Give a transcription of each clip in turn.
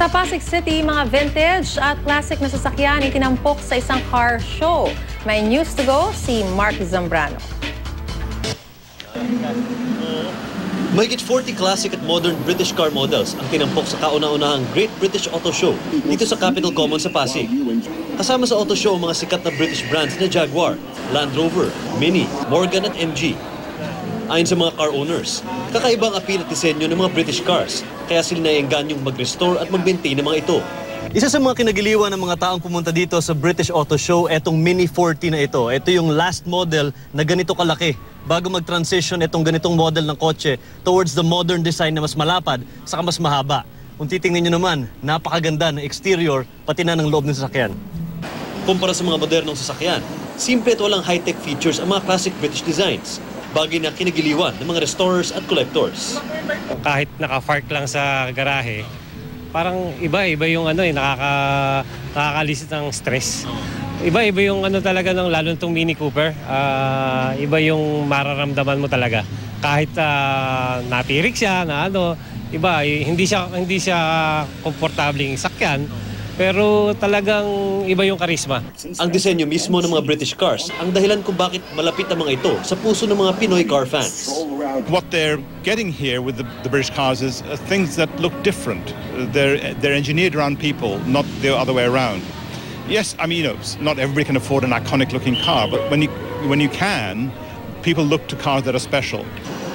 Sa Pasig City, mga vintage at classic na sasakyan itinampok sa isang car show. May news to go si Mark Zambrano. Mahigit 40 classic at modern British car models ang tinampok sa kauna-unahang Great British Auto Show dito sa Capital Commons sa Pasig. Kasama sa auto show ang mga sikat na British brands na Jaguar, Land Rover, Mini, Morgan at MG. Ayon sa mga car owners, kakaiba ang appeal at disenyo ng mga British cars, kaya sila naiengganyong mag-restore at mag-maintain ng mga ito. Isa sa mga kinagiliwan ng mga taong pumunta dito sa British Auto Show, etong Mini 40 na ito. Ito yung last model na ganito kalaki bago mag-transition itong ganitong model ng kotse towards the modern design na mas malapad saka mas mahaba. Kung titingnan nyo naman, napakaganda ng exterior pati na ng loob ng sasakyan. Kumpara sa mga modernong sasakyan, simple at walang high-tech features ang mga classic British designs. Bagay na kinagiliwan ng mga restorers at collectors. Kahit naka-park lang sa garahe, parang iba yung nakakalisit ng stress. Iba yung talaga ng lalo nitong Mini Cooper. Iba yung mararamdaman mo talaga. Kahit natirik siya iba hindi siya komportableng sakyan. Pero talagang iba yung karisma. Ang disenyo mismo ng mga British cars ang dahilan kung bakit malapit ang mga ito sa puso ng mga Pinoy car fans. What they're getting here with the British cars is things that look different. They're engineered around people, not the other way around. Yes, I mean, not everybody can afford an iconic-looking car, but when you can, people look to cars that are special.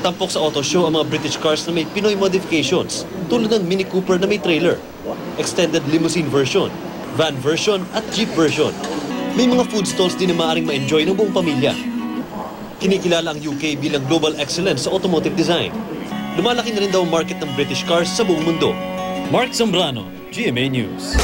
Tampok sa auto show ang mga British cars na may Pinoy modifications, tulad ng Mini Cooper na may trailer, extended limousine version, van version at jeep version. May mga food stalls din na maaaring ma-enjoy ng buong pamilya. Kinikilala ang UK bilang global excellence sa automotive design. Lumalaki na rin daw ang market ng British cars sa buong mundo. Mark Zambrano, GMA News.